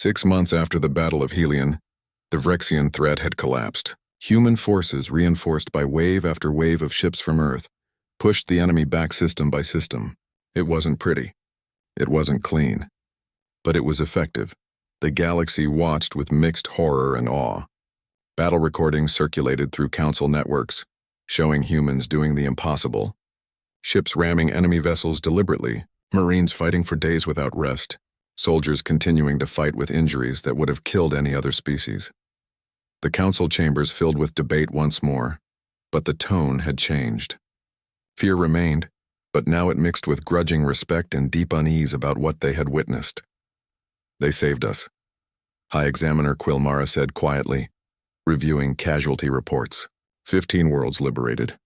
6 months after the Battle of Helion, the Vrexian threat had collapsed. Human forces, reinforced by wave after wave of ships from Earth, pushed the enemy back system by system. It wasn't pretty. It wasn't clean. But it was effective. The galaxy watched with mixed horror and awe. Battle recordings circulated through Council networks, showing humans doing the impossible. Ships ramming enemy vessels deliberately, Marines fighting for days without rest, soldiers continuing to fight with injuries that would have killed any other species. The Council chambers filled with debate once more, but the tone had changed. Fear remained, but now it mixed with grudging respect and deep unease about what they had witnessed. They saved us, High Examiner Quilmara said quietly, reviewing casualty reports. 15 worlds liberated.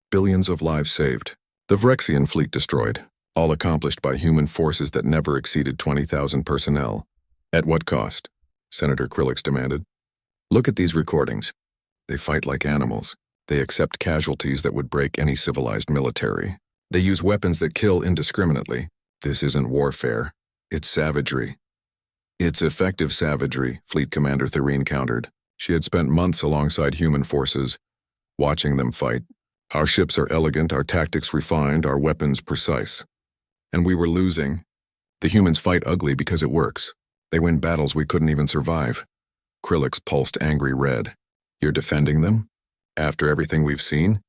Billions of lives saved. The Vrexian fleet destroyed, all accomplished by human forces that never exceeded 20,000 personnel. At what cost? Senator Krillix demanded. Look at these recordings. They fight like animals. They accept casualties that would break any civilized military. They use weapons that kill indiscriminately. This isn't warfare. It's savagery. It's effective savagery, Fleet Commander Thurine countered. She had spent months alongside human forces, watching them fight. Our ships are elegant, our tactics refined, our weapons precise. And we were losing. The humans fight ugly because it works. They win battles we couldn't even survive. Krillix pulsed angry red. You're defending them? After everything we've seen?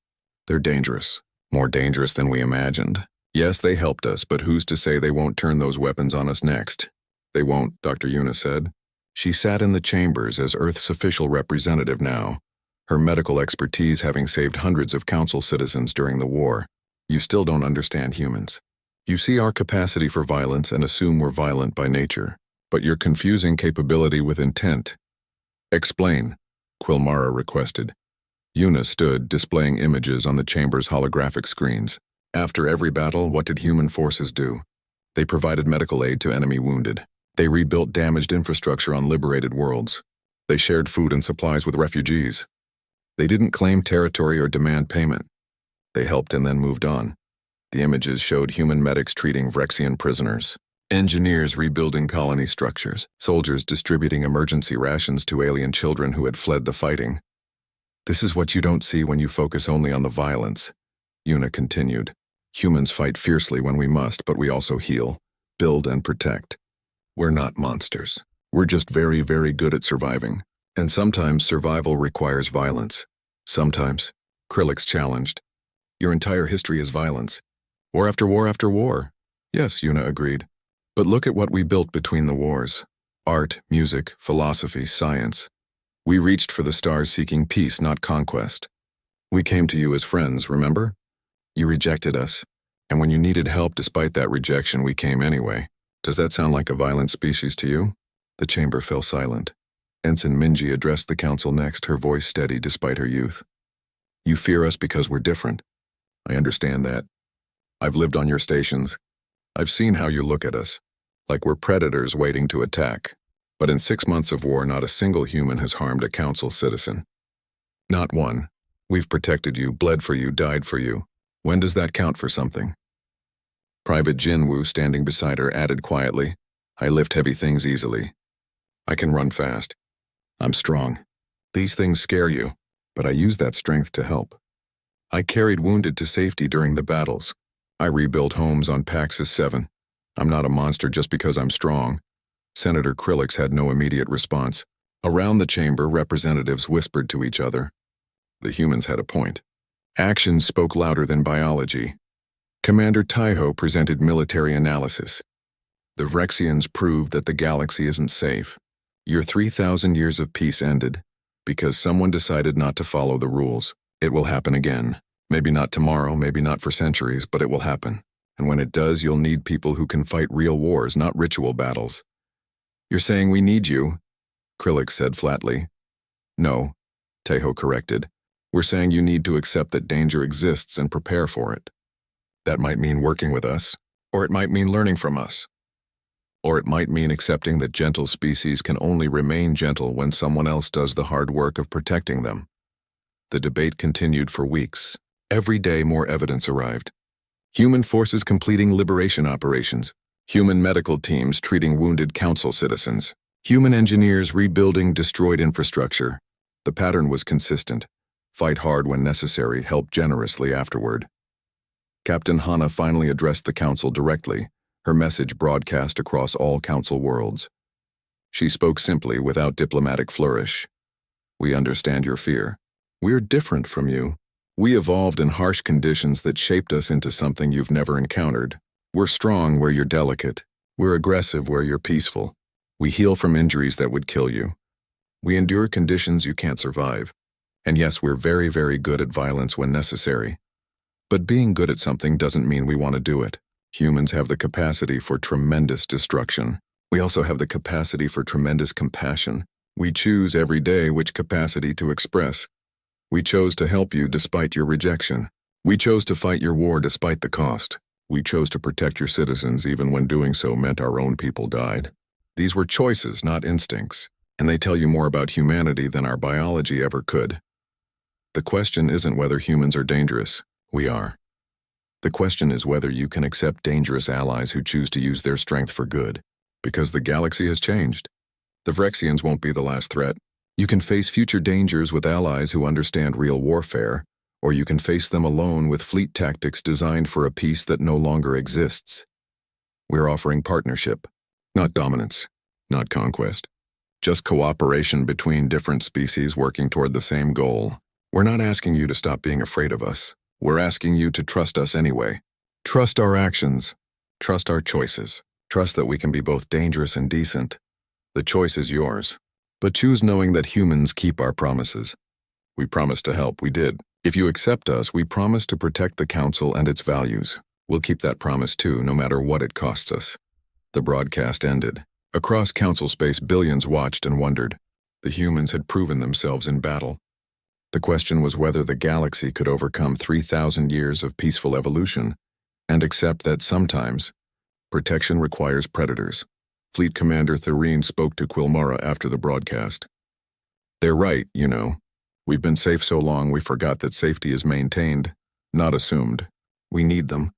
They're dangerous. More dangerous than we imagined. Yes, they helped us, but who's to say they won't turn those weapons on us next? They won't, Dr. Yuna said. She sat in the chambers as Earth's official representative now, her medical expertise having saved hundreds of Council citizens during the war. You still don't understand humans. You see our capacity for violence and assume we're violent by nature, but you're confusing capability with intent. Explain, Quilmara requested. Yuna stood, displaying images on the chamber's holographic screens. After every battle, what did human forces do? They provided medical aid to enemy wounded. They rebuilt damaged infrastructure on liberated worlds. They shared food and supplies with refugees. They didn't claim territory or demand payment. They helped and then moved on. The images showed human medics treating Vrexian prisoners, engineers rebuilding colony structures, soldiers distributing emergency rations to alien children who had fled the fighting. This is what you don't see when you focus only on the violence, Yuna continued. Humans fight fiercely when we must, but we also heal, build, and protect. We're not monsters. We're just very, very good at surviving. And sometimes survival requires violence. Sometimes, Krillix challenged. Your entire history is violence. War after war after war. Yes, Yuna agreed. But look at what we built between the wars. Art, music, philosophy, science. We reached for the stars seeking peace, not conquest. We came to you as friends, remember? You rejected us. And when you needed help despite that rejection, we came anyway. Does that sound like a violent species to you? The chamber fell silent. Ensign Minji addressed the Council next, her voice steady despite her youth. You fear us because we're different. I understand that. I've lived on your stations. I've seen how you look at us, like we're predators waiting to attack. But in 6 months of war, not a single human has harmed a Council citizen. Not one. We've protected you, bled for you, died for you. When does that count for something? Private Jinwoo, standing beside her, added quietly, I lift heavy things easily. I can run fast. I'm strong. These things scare you, but I use that strength to help. I carried wounded to safety during the battles. I rebuilt homes on Paxis 7. I'm not a monster just because I'm strong. Senator Krillix had no immediate response. Around the chamber, representatives whispered to each other. The humans had a point. Actions spoke louder than biology. Commander Taiho presented military analysis. The Vrexians proved that the galaxy isn't safe. Your 3,000 years of peace ended because someone decided not to follow the rules. It will happen again. Maybe not tomorrow, maybe not for centuries, but it will happen. And when it does, you'll need people who can fight real wars, not ritual battles. You're saying we need you, Krillix said flatly. No, Taiho corrected. We're saying you need to accept that danger exists and prepare for it. That might mean working with us, or it might mean learning from us. Or it might mean accepting that gentle species can only remain gentle when someone else does the hard work of protecting them. The debate continued for weeks. Every day more evidence arrived. Human forces completing liberation operations, human medical teams treating wounded Council citizens, Human engineers rebuilding destroyed infrastructure. The pattern was consistent. Fight hard when necessary, help generously afterward. Captain Hana finally addressed the council directly, her message broadcast across all council worlds. She spoke simply, without diplomatic flourish. We understand your fear. We're different from you. We evolved in harsh conditions that shaped us into something you've never encountered. We're strong where you're delicate. We're aggressive where you're peaceful. We heal from injuries that would kill you. We endure conditions you can't survive. And yes, we're very, very good at violence when necessary. But being good at something doesn't mean we want to do it. Humans have the capacity for tremendous destruction. We also have the capacity for tremendous compassion. We choose every day which capacity to express. We chose to help you despite your rejection. We chose to fight your war despite the cost. We chose to protect your citizens even when doing so meant our own people died. These were choices, not instincts, and they tell you more about humanity than our biology ever could. The question isn't whether humans are dangerous. We are. The question is whether you can accept dangerous allies who choose to use their strength for good. Because the galaxy has changed. The Vrexians won't be the last threat. You can face future dangers with allies who understand real warfare, or you can face them alone with fleet tactics designed for a peace that no longer exists. We're offering partnership, not dominance, not conquest. Just cooperation between different species working toward the same goal. We're not asking you to stop being afraid of us. We're asking you to trust us anyway. Trust our actions. Trust our choices. Trust that we can be both dangerous and decent. The choice is yours. But choose knowing that humans keep our promises. We promised to help, we did. If you accept us, we promise to protect the Council and its values. We'll keep that promise too, no matter what it costs us. The broadcast ended. Across Council space, billions watched and wondered. The humans had proven themselves in battle. The question was whether the galaxy could overcome 3,000 years of peaceful evolution and accept that sometimes protection requires predators. Fleet Commander Thureen spoke to Quilmara after the broadcast. They're right, you know. We've been safe so long we forgot that safety is maintained, not assumed. We need them.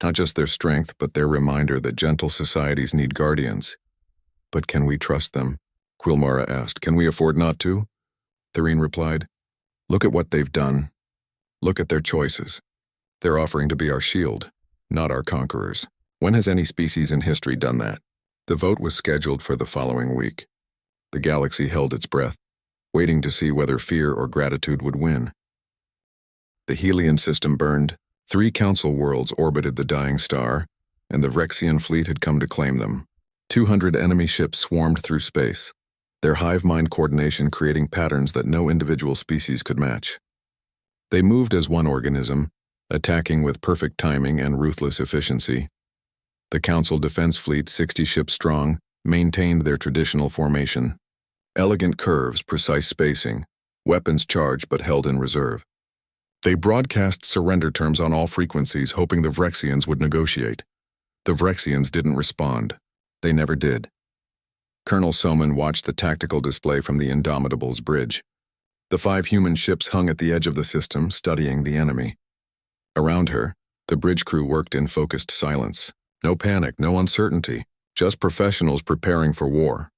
Not just their strength, but their reminder that gentle societies need guardians. But can we trust them? Quilmara asked. Can we afford not to? Thureen replied. Look at what they've done. Look at their choices. They're offering to be our shield, not our conquerors. When has any species in history done that? The vote was scheduled for the following week. The galaxy held its breath, waiting to see whether fear or gratitude would win. The Helion system burned, 3 council worlds orbited the dying star, and the Vrexian fleet had come to claim them. 200 enemy ships swarmed through space, their hive-mind coordination creating patterns that no individual species could match. They moved as one organism, attacking with perfect timing and ruthless efficiency. The Council Defense Fleet, 60 ships strong, maintained their traditional formation. Elegant curves, precise spacing, weapons charged but held in reserve. They broadcast surrender terms on all frequencies, hoping the Vrexians would negotiate. The Vrexians didn't respond. They never did. Colonel Soman watched the tactical display from the Indomitable's bridge. The 5 human ships hung at the edge of the system, studying the enemy. Around her, the bridge crew worked in focused silence. No panic, no uncertainty, just professionals preparing for war.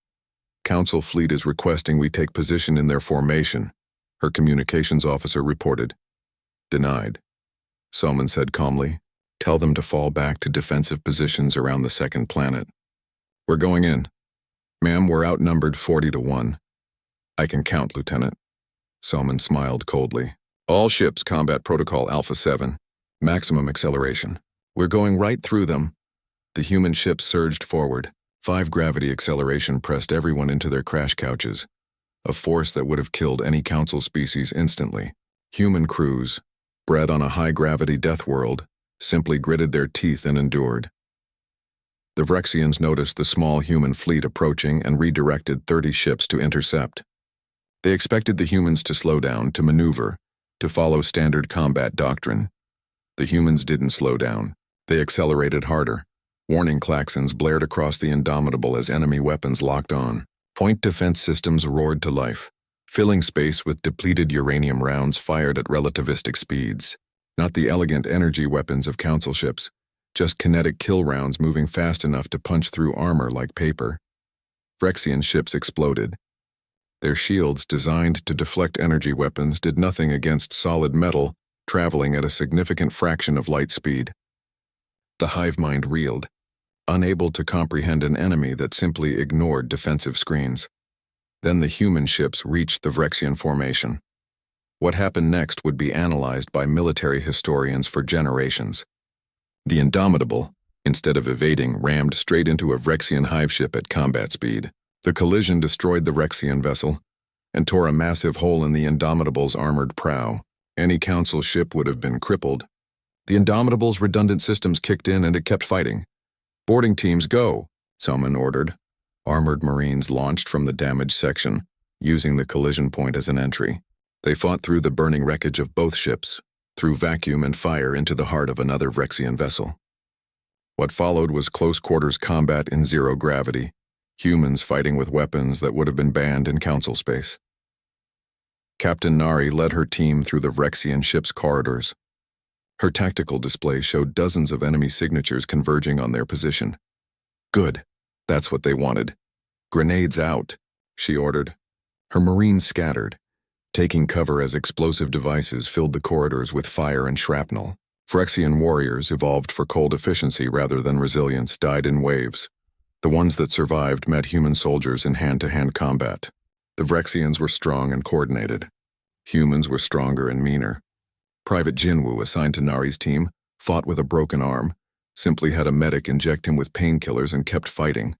Council fleet is requesting we take position in their formation, her communications officer reported. Denied. Soman said calmly, tell them to fall back to defensive positions around the second planet. We're going in. Ma'am, we're outnumbered 40-1. I can count, Lieutenant. Soman smiled coldly. All ships, Combat Protocol Alpha 7. Maximum acceleration. We're going right through them. The human ships surged forward. 5 gravity acceleration pressed everyone into their crash couches, a force that would have killed any council species instantly. Human crews, bred on a high-gravity death world, simply gritted their teeth and endured. The Vrexians noticed the small human fleet approaching and redirected 30 ships to intercept. They expected the humans to slow down, to maneuver, to follow standard combat doctrine. The humans didn't slow down. They accelerated harder. Warning klaxons blared across the Indomitable as enemy weapons locked on. Point defense systems roared to life, filling space with depleted uranium rounds fired at relativistic speeds. Not the elegant energy weapons of council ships, just kinetic kill rounds moving fast enough to punch through armor like paper. Phyrexian ships exploded. Their shields, designed to deflect energy weapons, did nothing against solid metal, traveling at a significant fraction of light speed. The hive mind reeled, unable to comprehend an enemy that simply ignored defensive screens. Then the human ships reached the Phyrexian formation. What happened next would be analyzed by military historians for generations. The Indomitable, instead of evading, rammed straight into a Phyrexian hive ship at combat speed. The collision destroyed the Phyrexian vessel and tore a massive hole in the Indomitable's armored prow. Any Council ship would have been crippled. The Indomitable's redundant systems kicked in and it kept fighting. "Boarding teams, go," someone ordered. Armored Marines launched from the damaged section, using the collision point as an entry. They fought through the burning wreckage of both ships, through vacuum and fire into the heart of another Phyrexian vessel. What followed was close-quarters combat in zero gravity, humans fighting with weapons that would have been banned in Council space. Captain Nari led her team through the Phyrexian ship's corridors. Her tactical display showed dozens of enemy signatures converging on their position. Good. That's what they wanted. "Grenades out," she ordered. Her Marines scattered, taking cover as explosive devices filled the corridors with fire and shrapnel. Phyrexian warriors, evolved for cold efficiency rather than resilience, died in waves. The ones that survived met human soldiers in hand-to-hand combat. The Phyrexians were strong and coordinated. Humans were stronger and meaner. Private Jinwoo, assigned to Nari's team, fought with a broken arm, simply had a medic inject him with painkillers and kept fighting.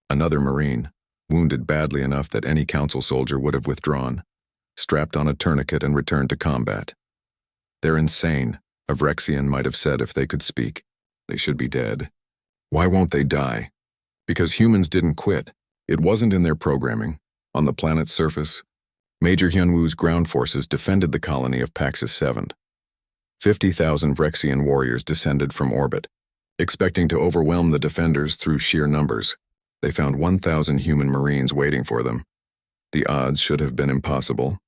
Another Marine, wounded badly enough that any Council soldier would have withdrawn, strapped on a tourniquet and returned to combat. "They're insane," a Phyrexian might have said if they could speak. "They should be dead." Why won't they die? Because humans didn't quit. It wasn't in their programming. On the planet's surface, Major Hyunwoo's ground forces defended the colony of Paxis 7. 50,000 Phyrexian warriors descended from orbit, expecting to overwhelm the defenders through sheer numbers. They found 1,000 human Marines waiting for them. The odds should have been impossible,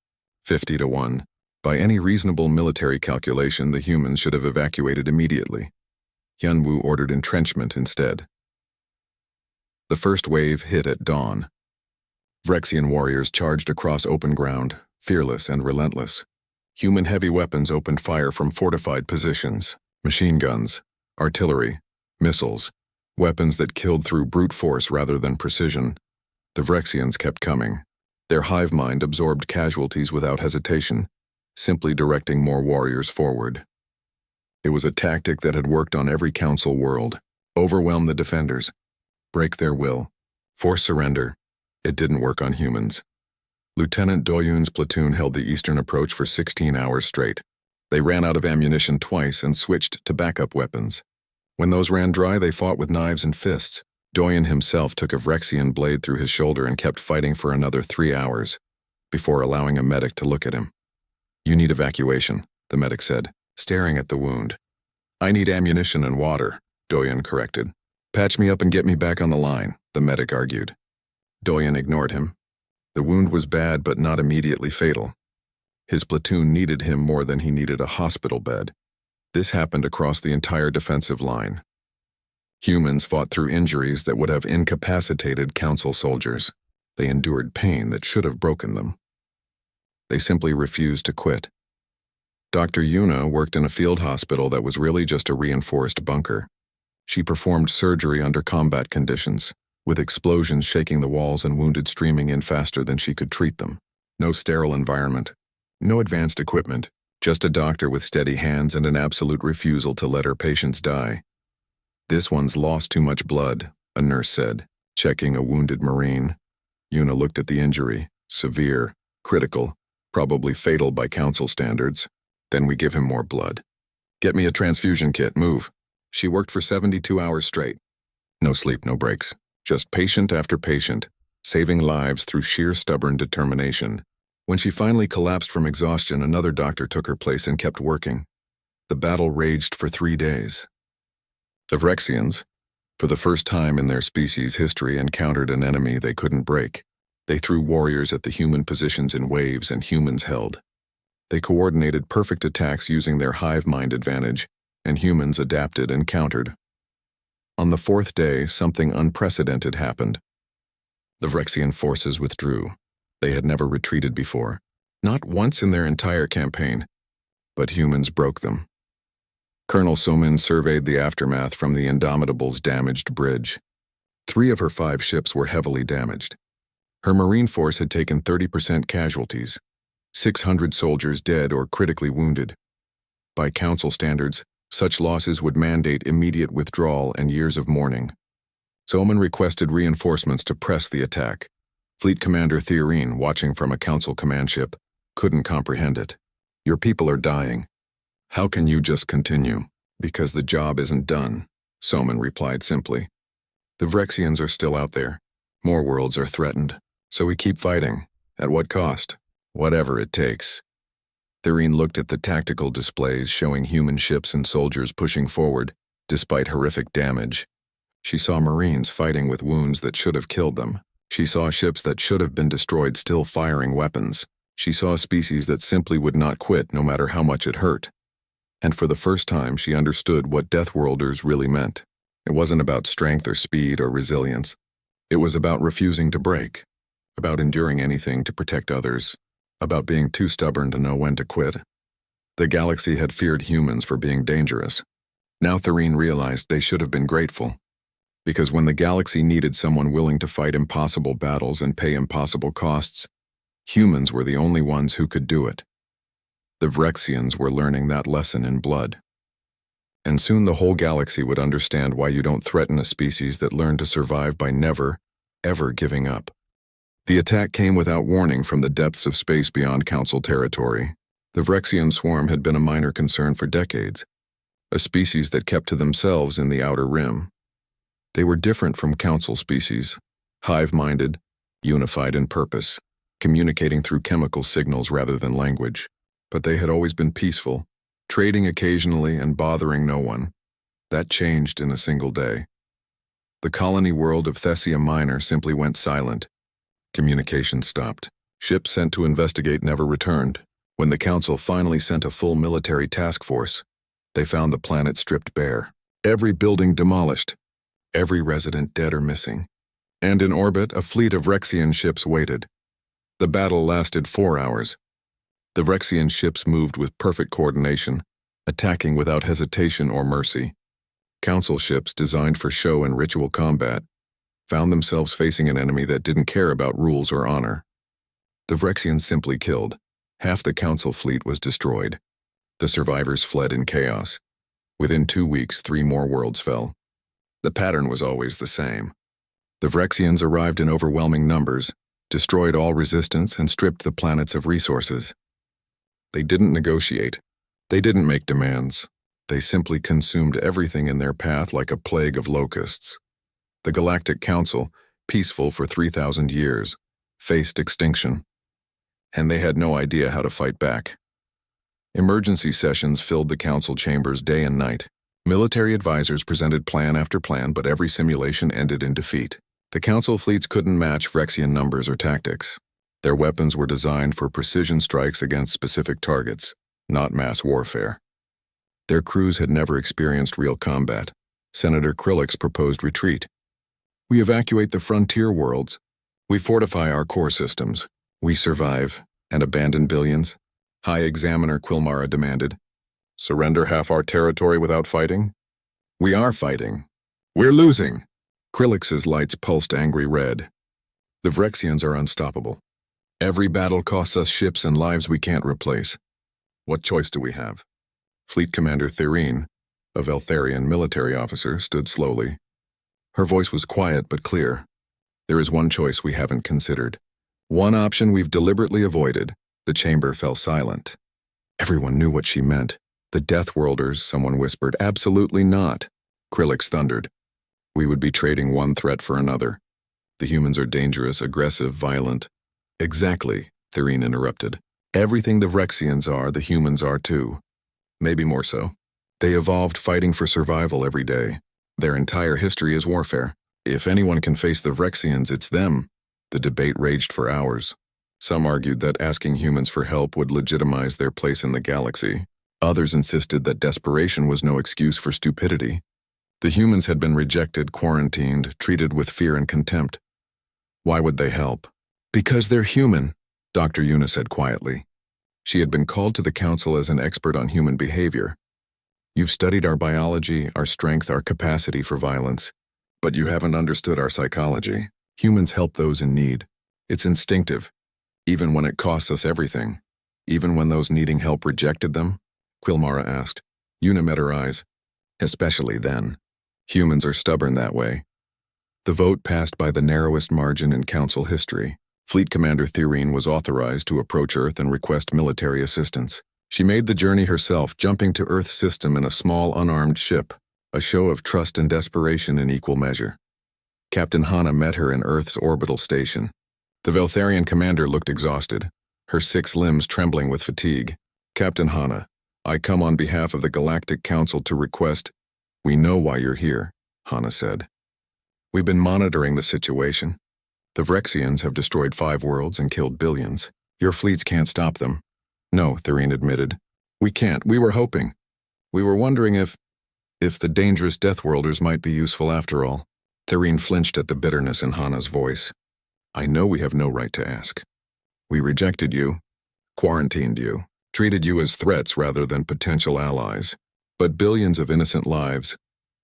50 to 1. By any reasonable military calculation, the humans should have evacuated immediately. Hyunwoo ordered entrenchment instead. The first wave hit at dawn. Phyrexian warriors charged across open ground, fearless and relentless. Human heavy weapons opened fire from fortified positions: machine guns, artillery, missiles, weapons that killed through brute force rather than precision. The Phyrexians kept coming. Their hive mind absorbed casualties without hesitation, simply directing more warriors forward. It was a tactic that had worked on every Council world. Overwhelm the defenders, break their will, force surrender. It didn't work on humans. Lieutenant Doyoon's platoon held the eastern approach for 16 hours straight. They ran out of ammunition twice and switched to backup weapons. When those ran dry, they fought with knives and fists. Doyoon himself took a Phyrexian blade through his shoulder and kept fighting for another 3 hours, before allowing a medic to look at him. "You need evacuation," the medic said, staring at the wound. "I need ammunition and water," Doyoon corrected. "Patch me up and get me back on the line," the medic argued. Doyoon ignored him. The wound was bad but not immediately fatal. His platoon needed him more than he needed a hospital bed. This happened across the entire defensive line. Humans fought through injuries that would have incapacitated Council soldiers. They endured pain that should have broken them. They simply refused to quit. Dr. Yuna worked in a field hospital that was really just a reinforced bunker. She performed surgery under combat conditions, with explosions shaking the walls and wounded streaming in faster than she could treat them. No sterile environment, no advanced equipment, just a doctor with steady hands and an absolute refusal to let her patients die. "This one's lost too much blood," a nurse said, checking a wounded Marine. Yuna looked at the injury: severe, critical, probably fatal by Council standards. "Then we give him more blood. Get me a transfusion kit, move." She worked for 72 hours straight. No sleep, no breaks. Just patient after patient, saving lives through sheer stubborn determination. When she finally collapsed from exhaustion, another doctor took her place and kept working. The battle raged for 3 days. The Phyrexians, for the first time in their species' history, encountered an enemy they couldn't break. They threw warriors at the human positions in waves, and humans held. They coordinated perfect attacks using their hive mind advantage, and humans adapted and countered. On the 4th day, something unprecedented happened. The Vrexian forces withdrew. They had never retreated before, not once in their entire campaign, but humans broke them. Colonel Somin surveyed the aftermath from the Indomitable's damaged bridge. 3 of her 5 ships were heavily damaged. Her marine force had taken 30% casualties, 600 soldiers dead or critically wounded. By Council standards, such losses would mandate immediate withdrawal and years of mourning. Somin requested reinforcements to press the attack. Fleet Commander Theorine, watching from a Council command ship, couldn't comprehend it. Your people are dying. How can you just continue? Because the job isn't done, Somin replied simply. The Vrexians are still out there. More worlds are threatened. So we keep fighting. At what cost? Whatever it takes. Theorine looked at the tactical displays showing human ships and soldiers pushing forward, despite horrific damage. She saw Marines fighting with wounds that should have killed them. She saw ships that should have been destroyed still firing weapons. She saw species that simply would not quit no matter how much it hurt. And for the first time, she understood what Deathworlders really meant. It wasn't about strength or speed or resilience. It was about refusing to break, about enduring anything to protect others, about being too stubborn to know when to quit. The galaxy had feared humans for being dangerous. Now Theorine realized they should have been grateful. Because when the galaxy needed someone willing to fight impossible battles and pay impossible costs, humans were the only ones who could do it. The Vrexians were learning that lesson in blood. And soon the whole galaxy would understand why you don't threaten a species that learned to survive by never, ever giving up. The attack came without warning from the depths of space beyond Council territory. The Vrexian swarm had been a minor concern for decades, a species that kept to themselves in the outer rim. They were different from Council species, hive-minded, unified in purpose, communicating through chemical signals rather than language. But they had always been peaceful, trading occasionally and bothering no one. That changed in a single day. The colony world of Thessia Minor simply went silent. Communication stopped. Ships sent to investigate never returned. When the Council finally sent a full military task force, they found the planet stripped bare. Every building demolished. Every resident dead or missing. And in orbit, a fleet of Vrexian ships waited. The battle lasted 4 hours. The Vrexian ships moved with perfect coordination, attacking without hesitation or mercy. Council ships designed for show and ritual combat found themselves facing an enemy that didn't care about rules or honor. The Vrexians simply killed. Half the Council fleet was destroyed. The survivors fled in chaos. Within 2 weeks, 3 more worlds fell. The pattern was always the same. The Vrexians arrived in overwhelming numbers, destroyed all resistance, and stripped the planets of resources. They didn't negotiate. They didn't make demands. They simply consumed everything in their path like a plague of locusts. The Galactic Council, peaceful for 3,000 years, faced extinction. And they had no idea how to fight back. Emergency sessions filled the Council chambers day and night. Military advisors presented plan after plan, but every simulation ended in defeat. The Council fleets couldn't match Vrexian numbers or tactics. Their weapons were designed for precision strikes against specific targets, not mass warfare. Their crews had never experienced real combat. Senator Krillix proposed retreat. We evacuate the frontier worlds. We fortify our core systems. We survive and abandon billions. High Examiner Quilmara demanded. Surrender half our territory without fighting? We are fighting. We're losing. Krillix's lights pulsed angry red. The Vrexians are unstoppable. Every battle costs us ships and lives we can't replace. What choice do we have? Fleet Commander Theorine, a Veltharian military officer, stood slowly. Her voice was quiet but clear. There is one choice we haven't considered. One option we've deliberately avoided. The chamber fell silent. Everyone knew what she meant. The Deathworlders, someone whispered. Absolutely not. Krillix thundered. We would be trading one threat for another. The humans are dangerous, aggressive, violent. Exactly, Theorine interrupted. Everything the Vrexians are, the humans are too. Maybe more so. They evolved fighting for survival every day. Their entire history is warfare. If anyone can face the Vrexians, it's them. The debate raged for hours. Some argued that asking humans for help would legitimize their place in the galaxy. Others insisted that desperation was no excuse for stupidity. The humans had been rejected, quarantined, treated with fear and contempt. Why would they help? Because they're human, Dr. Yuna said quietly. She had been called to the council as an expert on human behavior. You've studied our biology, our strength, our capacity for violence, but you haven't understood our psychology. Humans help those in need. It's instinctive, even when it costs us everything. Even when those needing help rejected them? Quilmara asked. Yuna met her eyes. Especially then. Humans are stubborn that way. The vote passed by the narrowest margin in Council history. Fleet Commander Thirine was authorized to approach Earth and request military assistance. She made the journey herself, jumping to Earth's system in a small, unarmed ship, a show of trust and desperation in equal measure. Captain Hana met her in Earth's orbital station. The Veltharian commander looked exhausted, her 6 limbs trembling with fatigue. Captain Hana, I come on behalf of the Galactic Council to request— We know why you're here, Hana said. We've been monitoring the situation. The Vrexians have destroyed 5 worlds and killed billions. Your fleets can't stop them. No, Thirine admitted. We can't. We were hoping. We were wondering if the dangerous Deathworlders might be useful after all. Thirine flinched at the bitterness in Hana's voice. I know we have no right to ask. We rejected you, quarantined you, treated you as threats rather than potential allies. But billions of innocent lives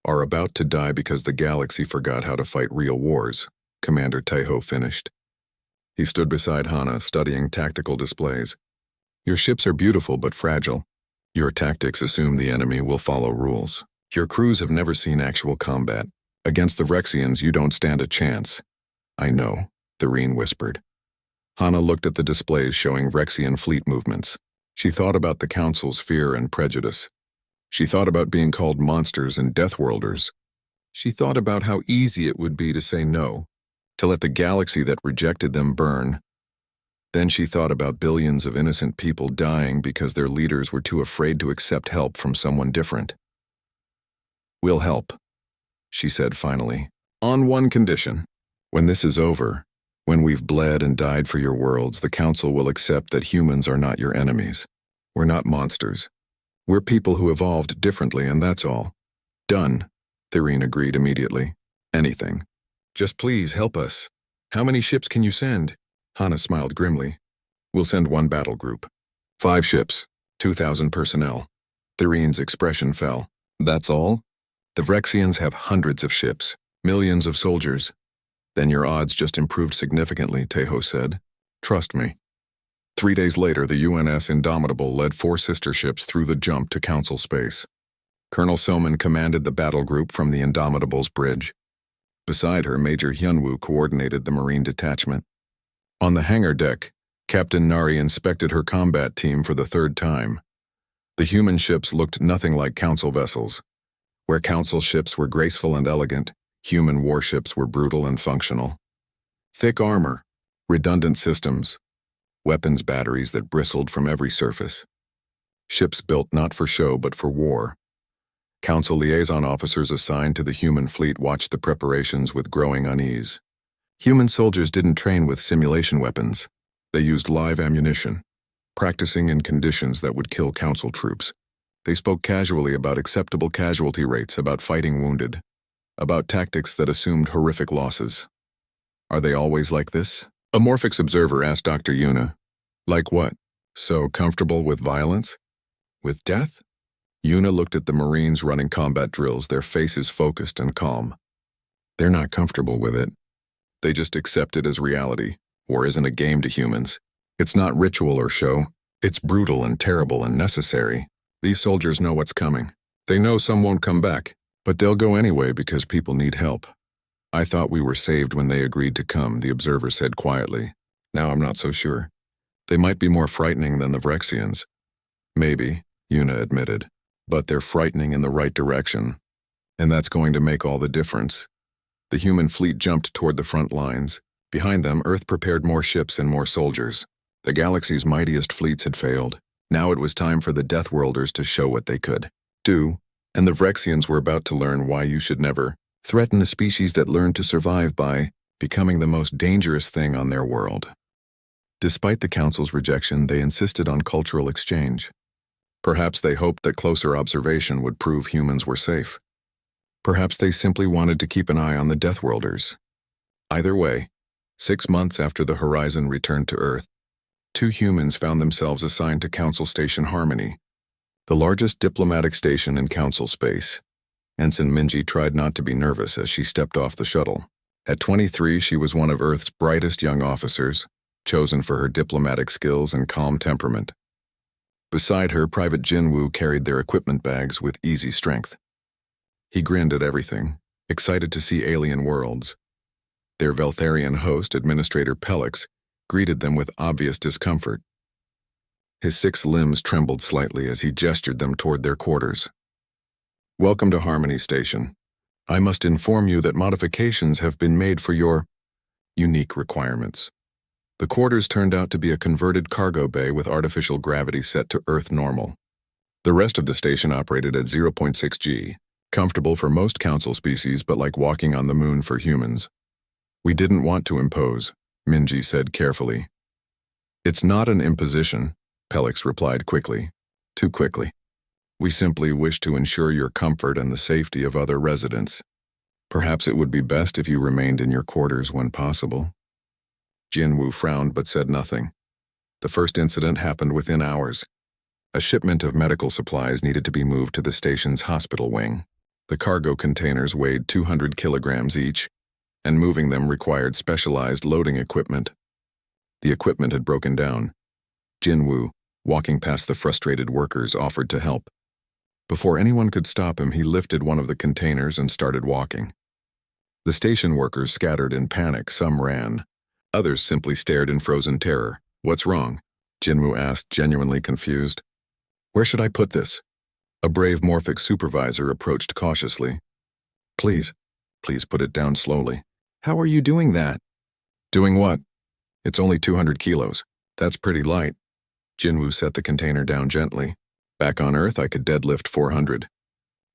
are about to die because the galaxy forgot how to fight real wars, Commander Taiho finished. He stood beside Hana, studying tactical displays. Your ships are beautiful but fragile. Your tactics assume the enemy will follow rules. Your crews have never seen actual combat. Against the Vrexians, you don't stand a chance. I know, Thirine whispered. Hana looked at the displays showing Vrexian fleet movements. She thought about the Council's fear and prejudice. She thought about being called monsters and Deathworlders. She thought about how easy it would be to say no, to let the galaxy that rejected them burn. Then she thought about billions of innocent people dying because their leaders were too afraid to accept help from someone different. We'll help, she said finally, on one condition. When this is over, when we've bled and died for your worlds, the Council will accept that humans are not your enemies. We're not monsters. We're people who evolved differently, and that's all. Done, Thirine agreed immediately. Anything. Just please help us. How many ships can you send? Hana smiled grimly. We'll send 1 battle group. 5 ships, 2,000 personnel. Thirine's expression fell. That's all? The Vrexians have hundreds of ships, millions of soldiers. Then your odds just improved significantly, Taiho said. Trust me. 3 days later, the UNS Indomitable led 4 sister ships through the jump to Council space. Colonel Soman commanded the battle group from the Indomitable's bridge. Beside her, Major Hyunwoo coordinated the Marine detachment. On the hangar deck, Captain Nari inspected her combat team for the 3rd time. The human ships looked nothing like Council vessels. Where Council ships were graceful and elegant, human warships were brutal and functional. Thick armor, redundant systems, weapons batteries that bristled from every surface. Ships built not for show but for war. Council liaison officers assigned to the human fleet watched the preparations with growing unease. Human soldiers didn't train with simulation weapons. They used live ammunition, practicing in conditions that would kill Council troops. They spoke casually about acceptable casualty rates, about fighting wounded, about tactics that assumed horrific losses. Are they always like this? A Morphix observer asked Dr. Yuna. Like what? So comfortable with violence? With death? Yuna looked at the Marines running combat drills, their faces focused and calm. They're not comfortable with it. They just accept it as reality. War isn't a game to humans. It's not ritual or show. It's brutal and terrible and necessary. These soldiers know what's coming. They know some won't come back, but they'll go anyway because people need help. I thought we were saved when they agreed to come, the observer said quietly. Now I'm not so sure. They might be more frightening than the Vrexians. Maybe, Yuna admitted, but they're frightening in the right direction. And that's going to make all the difference. The human fleet jumped toward the front lines. Behind them, Earth prepared more ships and more soldiers. The galaxy's mightiest fleets had failed. Now it was time for the Deathworlders to show what they could do, and the Vrexians were about to learn why you should never threaten a species that learned to survive by becoming the most dangerous thing on their world. Despite the Council's rejection, they insisted on cultural exchange. Perhaps they hoped that closer observation would prove humans were safe. Perhaps they simply wanted to keep an eye on the Deathworlders. Either way, 6 months after the Horizon returned to Earth, 2 humans found themselves assigned to Council Station Harmony, the largest diplomatic station in Council space. Ensign Minji tried not to be nervous as she stepped off the shuttle. At 23, she was one of Earth's brightest young officers, chosen for her diplomatic skills and calm temperament. Beside her, Private Jinwoo carried their equipment bags with easy strength. He grinned at everything, excited to see alien worlds. Their Veltharian host, Administrator Pelix, greeted them with obvious discomfort. His 6 limbs trembled slightly as he gestured them toward their quarters. Welcome to Harmony Station. I must inform you that modifications have been made for your unique requirements. The quarters turned out to be a converted cargo bay with artificial gravity set to Earth normal. The rest of the station operated at 0.6 G, comfortable for most Council species but like walking on the moon for humans. We didn't want to impose, Minji said carefully. It's not an imposition, Pelix replied quickly. Too quickly. We simply wish to ensure your comfort and the safety of other residents. Perhaps it would be best if you remained in your quarters when possible. Jinwoo frowned but said nothing. The first incident happened within hours. A shipment of medical supplies needed to be moved to the station's hospital wing. The cargo containers weighed 200 kilograms each, and moving them required specialized loading equipment. The equipment had broken down. Jinwoo, walking past the frustrated workers, offered to help. Before anyone could stop him, he lifted one of the containers and started walking. The station workers scattered in panic. Some ran. Others simply stared in frozen terror. What's wrong? Jinwoo asked, genuinely confused. Where should I put this? A brave Morphic supervisor approached cautiously. Please put it down slowly. How are you doing that? Doing what? It's only 200 kilos. That's pretty light. Jinwoo set the container down gently. Back on Earth, I could deadlift 400.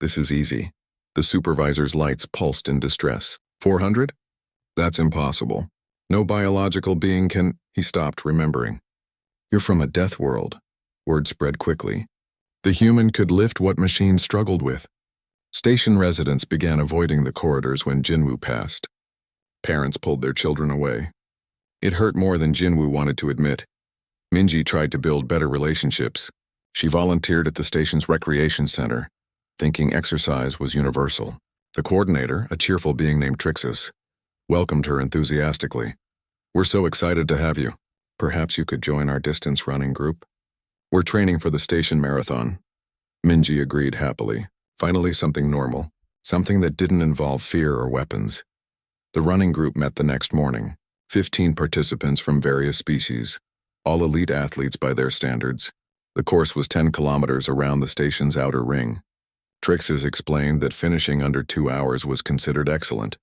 This is easy. The supervisor's lights pulsed in distress. 400? That's impossible. No biological being can... He stopped, remembering. You're from a death world. Word spread quickly. The human could lift what machines struggled with. Station residents began avoiding the corridors when Jinwoo passed. Parents pulled their children away. It hurt more than Jinwoo wanted to admit. Minji tried to build better relationships. She volunteered at the station's recreation center, thinking exercise was universal. The coordinator, a cheerful being named Trixis, welcomed her enthusiastically. We're so excited to have you. Perhaps you could join our distance running group? We're training for the station marathon. Minji agreed happily. Finally something normal, something that didn't involve fear or weapons. The running group met the next morning. 15 participants from various species, all elite athletes by their standards. The course was 10 kilometers around the station's outer ring. Trixis explained that finishing under 2 hours was considered excellent.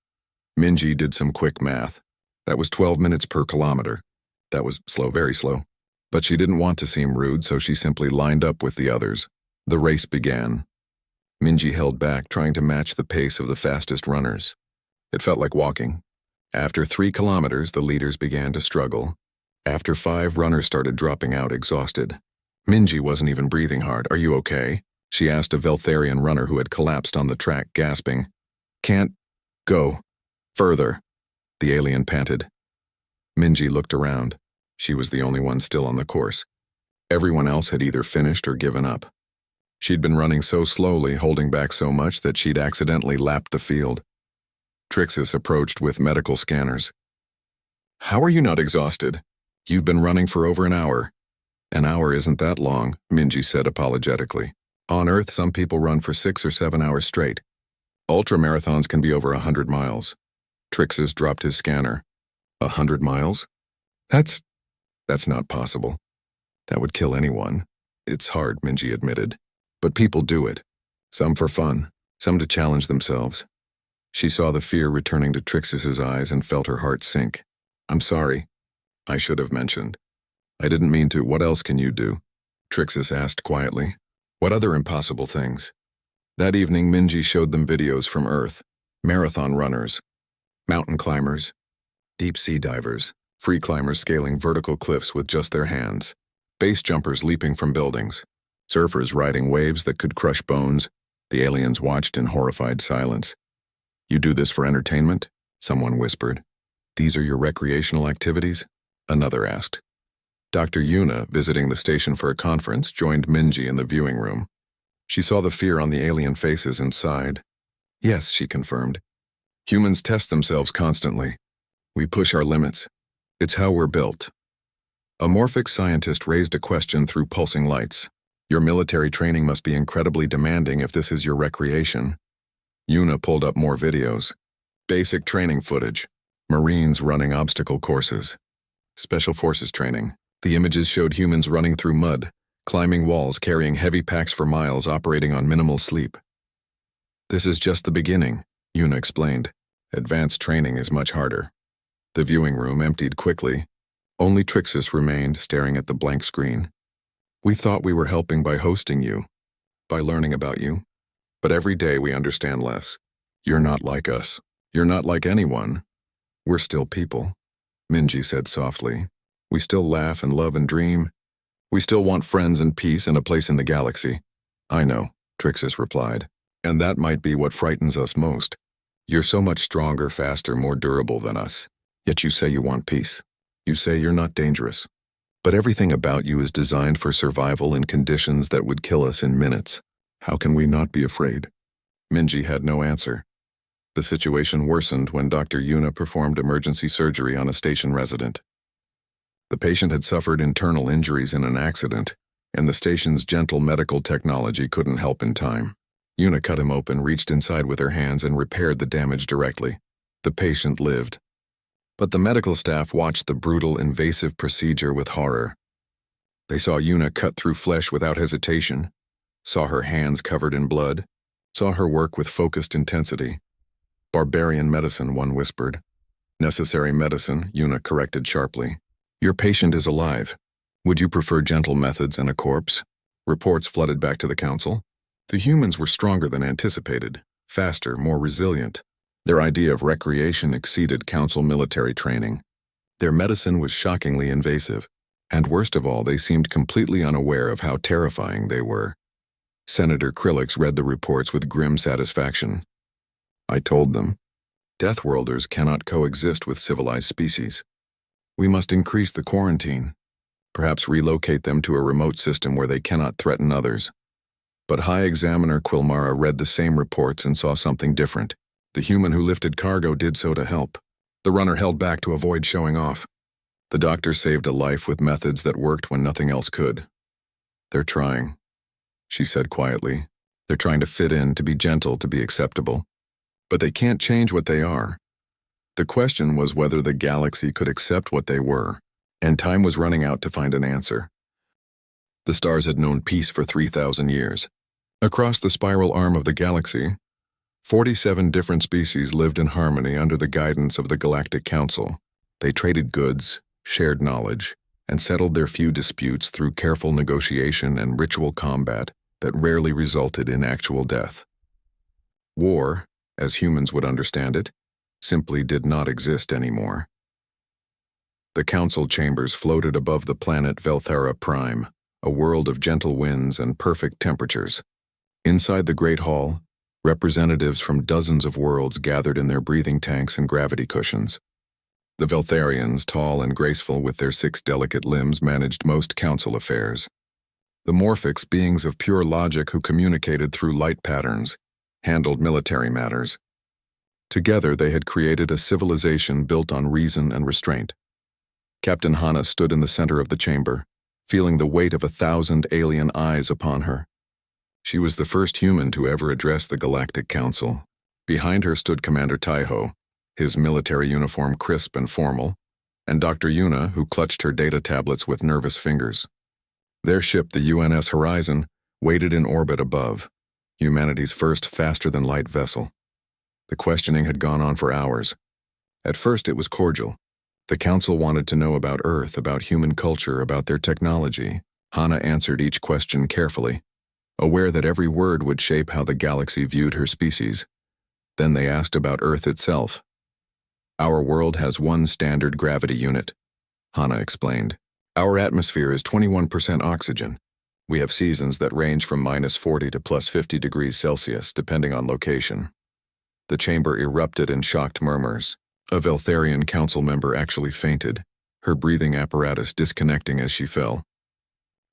Minji did some quick math. That was 12 minutes per kilometer. That was slow, very slow. But she didn't want to seem rude, so she simply lined up with the others. The race began. Minji held back, trying to match the pace of the fastest runners. It felt like walking. After 3 kilometers, the leaders began to struggle. After 5, runners started dropping out, exhausted. Minji wasn't even breathing hard. Are you okay? She asked a Veltharian runner who had collapsed on the track, gasping. Can't go further, the alien panted. Minji looked around. She was the only one still on the course. Everyone else had either finished or given up. She'd been running so slowly, holding back so much that she'd accidentally lapped the field. Trixis approached with medical scanners. How are you not exhausted? You've been running for over an hour. An hour isn't that long, Minji said apologetically. On Earth, some people run for 6 or 7 hours straight. Ultramarathons can be over 100 miles. Trixis dropped his scanner. 100 miles? That's not possible. That would kill anyone. It's hard, Minji admitted. But people do it. Some for fun, some to challenge themselves. She saw the fear returning to Trixis's eyes and felt her heart sink. I'm sorry. I should have mentioned. I didn't mean to. What else can you do? Trixis asked quietly. What other impossible things? That evening, Minji showed them videos from Earth. Marathon runners, mountain climbers, deep sea divers, free climbers scaling vertical cliffs with just their hands, base jumpers leaping from buildings, surfers riding waves that could crush bones. The aliens watched in horrified silence. You do this for entertainment? Someone whispered. These are your recreational activities? Another asked. Dr. Yuna, visiting the station for a conference, joined Minji in the viewing room. She saw the fear on the alien faces and sighed. Yes, she confirmed. Humans test themselves constantly. We push our limits. It's how we're built. A morphic scientist raised a question through pulsing lights. Your military training must be incredibly demanding if this is your recreation. Yuna pulled up more videos. Basic training footage. Marines running obstacle courses. Special forces training. The images showed humans running through mud, climbing walls, carrying heavy packs for miles, operating on minimal sleep. This is just the beginning, Yuna explained. Advanced training is much harder. The viewing room emptied quickly. Only Trixis remained, staring at the blank screen. We thought we were helping by hosting you, by learning about you. But every day we understand less. You're not like us. You're not like anyone. We're still people, Minji said softly. We still laugh and love and dream. We still want friends and peace and a place in the galaxy. I know, Trixis replied. And that might be what frightens us most. You're so much stronger, faster, more durable than us. Yet you say you want peace. You say you're not dangerous. But everything about you is designed for survival in conditions that would kill us in minutes. How can we not be afraid? Minji had no answer. The situation worsened when Dr. Yuna performed emergency surgery on a station resident. The patient had suffered internal injuries in an accident, and the station's gentle medical technology couldn't help in time. Yuna cut him open, reached inside with her hands, and repaired the damage directly. The patient lived. But the medical staff watched the brutal, invasive procedure with horror. They saw Yuna cut through flesh without hesitation, saw her hands covered in blood, saw her work with focused intensity. Barbarian medicine, one whispered. Necessary medicine, Yuna corrected sharply. Your patient is alive. Would you prefer gentle methods and a corpse? Reports flooded back to the council. The humans were stronger than anticipated, faster, more resilient. Their idea of recreation exceeded council military training. Their medicine was shockingly invasive, and worst of all, they seemed completely unaware of how terrifying they were. Senator Krillix read the reports with grim satisfaction. I told them, Deathworlders cannot coexist with civilized species. We must increase the quarantine, perhaps relocate them to a remote system where they cannot threaten others. But High Examiner Quilmara read the same reports and saw something different. The human who lifted cargo did so to help. The runner held back to avoid showing off. The doctor saved a life with methods that worked when nothing else could. They're trying, she said quietly. They're trying to fit in, to be gentle, to be acceptable. But they can't change what they are. The question was whether the galaxy could accept what they were, and time was running out to find an answer. The stars had known peace for 3,000 years. Across the spiral arm of the galaxy, 47 different species lived in harmony under the guidance of the Galactic Council. They traded goods, shared knowledge, and settled their few disputes through careful negotiation and ritual combat that rarely resulted in actual death. War, as humans would understand it, simply did not exist anymore. The council chambers floated above the planet Velthara Prime, a world of gentle winds and perfect temperatures. Inside the Great Hall, representatives from dozens of worlds gathered in their breathing tanks and gravity cushions. The Veltharians, tall and graceful with their 6 delicate limbs, managed most council affairs. The Morphics, beings of pure logic who communicated through light patterns, handled military matters. Together they had created a civilization built on reason and restraint. Captain Hana stood in the center of the chamber, feeling the weight of 1,000 alien eyes upon her. She was the first human to ever address the Galactic Council. Behind her stood Commander Taiho, his military uniform crisp and formal, and Dr. Yuna, who clutched her data tablets with nervous fingers. Their ship, the UNS Horizon, waited in orbit above, humanity's first faster-than-light vessel. The questioning had gone on for hours. At first it was cordial. The council wanted to know about Earth, about human culture, about their technology. Hana answered each question carefully, aware that every word would shape how the galaxy viewed her species. Then they asked about Earth itself. Our world has one standard gravity unit, Hana explained. Our atmosphere is 21% oxygen. We have seasons that range from -40 to +50 degrees Celsius, depending on location. The chamber erupted in shocked murmurs. A Veltharian council member actually fainted, her breathing apparatus disconnecting as she fell.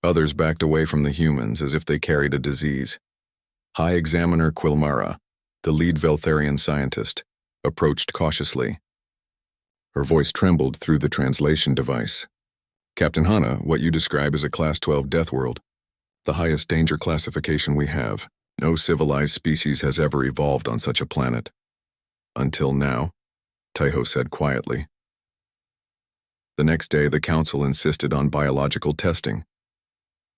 Others backed away from the humans as if they carried a disease. High Examiner Quilmara, the lead Veltharian scientist, approached cautiously. Her voice trembled through the translation device. Captain Hana, what you describe is a Class 12 death world. The highest danger classification we have. No civilized species has ever evolved on such a planet. Until now, Taiho said quietly. The next day, the council insisted on biological testing.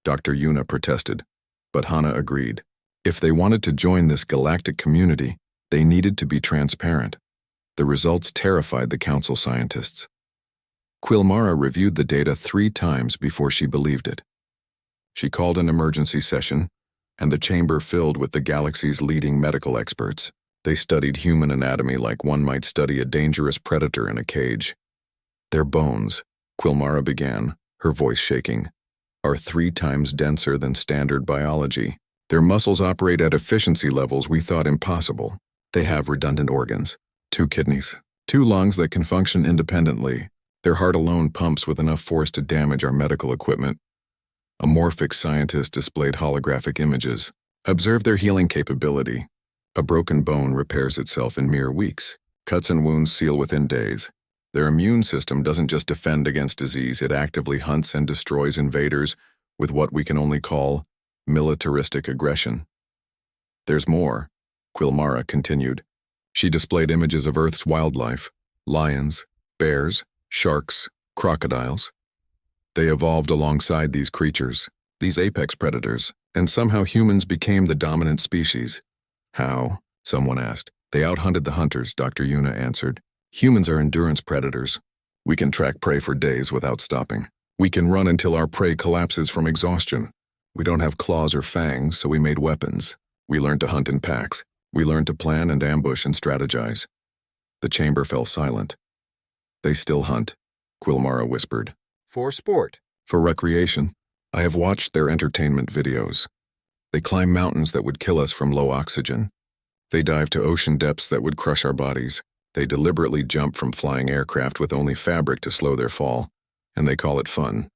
Dr. Yuna protested, but Hana agreed. If they wanted to join this galactic community, they needed to be transparent. The results terrified the council scientists. Quilmara reviewed the data 3 times before she believed it. She called an emergency session, and the chamber filled with the galaxy's leading medical experts. They studied human anatomy like one might study a dangerous predator in a cage. Their bones, Quilmara began, her voice shaking, are 3 times denser than standard biology. Their muscles operate at efficiency levels we thought impossible. They have redundant organs, 2 kidneys, 2 lungs that can function independently. Their heart alone pumps with enough force to damage our medical equipment. A Morphic scientist displayed holographic images. Observe their healing capability. A broken bone repairs itself in mere weeks. Cuts and wounds seal within days. Their immune system doesn't just defend against disease, it actively hunts and destroys invaders with what we can only call militaristic aggression. There's more, Quilmara continued. She displayed images of Earth's wildlife, lions, bears, sharks, crocodiles. They evolved alongside these creatures, these apex predators, and somehow humans became the dominant species. How? Someone asked. They outhunted the hunters, Dr. Yuna answered. Humans are endurance predators. We can track prey for days without stopping. We can run until our prey collapses from exhaustion. We don't have claws or fangs, so we made weapons. We learned to hunt in packs. We learned to plan and ambush and strategize. The chamber fell silent. They still hunt, Quilmara whispered. For sport. For recreation. I have watched their entertainment videos. They climb mountains that would kill us from low oxygen. They dive to ocean depths that would crush our bodies. They deliberately jump from flying aircraft with only fabric to slow their fall, and they call it fun.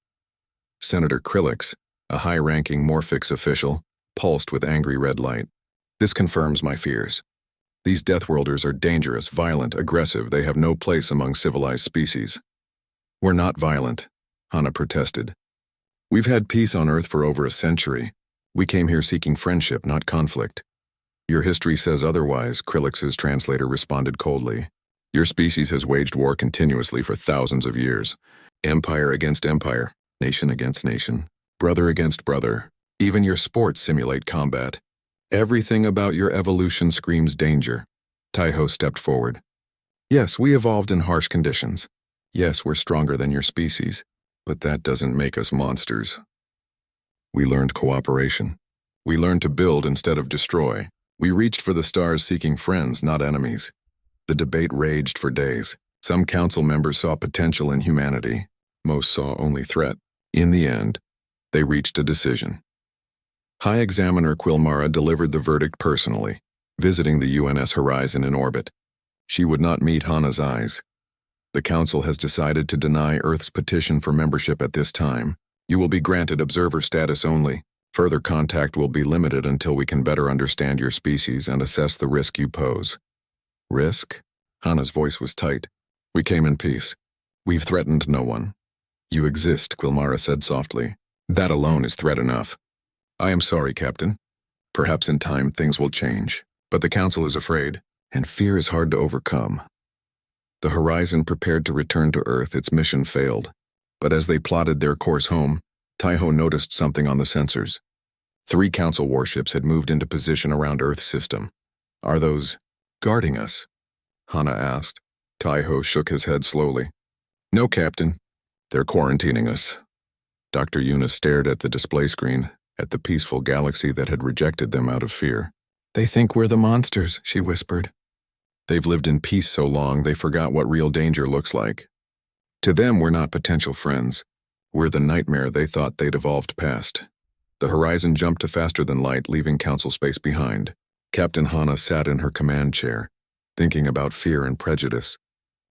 Senator Krillix, a high-ranking Morphix official, pulsed with angry red light. This confirms my fears. These Deathworlders are dangerous, violent, aggressive. They have no place among civilized species. We're not violent, Hana protested. We've had peace on Earth for over a century. We came here seeking friendship, not conflict. Your history says otherwise, Krillix's translator responded coldly. Your species has waged war continuously for thousands of years. Empire against empire, nation against nation, brother against brother. Even your sports simulate combat. Everything about your evolution screams danger. Taiho stepped forward. Yes, we evolved in harsh conditions. Yes, we're stronger than your species, but that doesn't make us monsters. We learned cooperation. We learned to build instead of destroy. We reached for the stars seeking friends, not enemies. The debate raged for days. Some council members saw potential in humanity. Most saw only threat. In the end, they reached a decision. High Examiner Quilmara delivered the verdict personally, visiting the UNS horizon in orbit. She would not meet Hana's eyes. The council has decided to deny Earth's petition for membership at this time. You will be granted observer status only. Further contact will be limited until we can better understand your species and assess the risk you pose. Risk? Hana's voice was tight. We came in peace. We've threatened no one. You exist, Quilmara said softly. That alone is threat enough. I am sorry, Captain. Perhaps in time things will change, but the Council is afraid, and fear is hard to overcome. The Horizon prepared to return to Earth. Its mission failed, but as they plotted their course home, Taiho noticed something on the sensors. 3 Council warships had moved into position around Earth's system. Are those guarding us? Hana asked. Taiho shook his head slowly. No, Captain. They're quarantining us. Dr. Yuna stared at the display screen, at the peaceful galaxy that had rejected them out of fear. They think we're the monsters, she whispered. They've lived in peace so long they forgot what real danger looks like. To them, we're not potential friends. We're the nightmare they thought they'd evolved past. The Horizon jumped to faster than light, leaving Council space behind. Captain Hana sat in her command chair, thinking about fear and prejudice.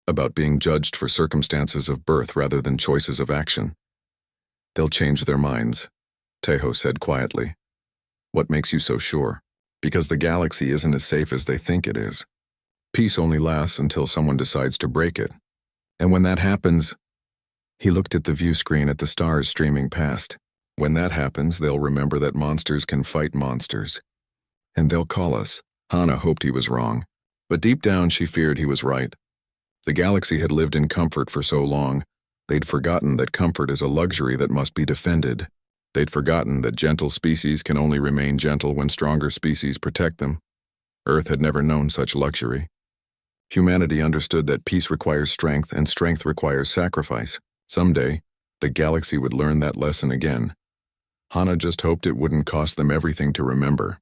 about being judged for circumstances of birth rather than choices of action. They'll change their minds, Tejo said quietly. What makes you so sure? Because the galaxy isn't as safe as they think it is. Peace only lasts until someone decides to break it. And when that happens, he looked at the view screen at the stars streaming past. When that happens, they'll remember that monsters can fight monsters. And they'll call us. Hana hoped he was wrong, but deep down she feared he was right. The galaxy had lived in comfort for so long, they'd forgotten that comfort is a luxury that must be defended. They'd forgotten that gentle species can only remain gentle when stronger species protect them. Earth had never known such luxury. Humanity understood that peace requires strength and strength requires sacrifice. Someday, the galaxy would learn that lesson again. Hana just hoped it wouldn't cost them everything to remember.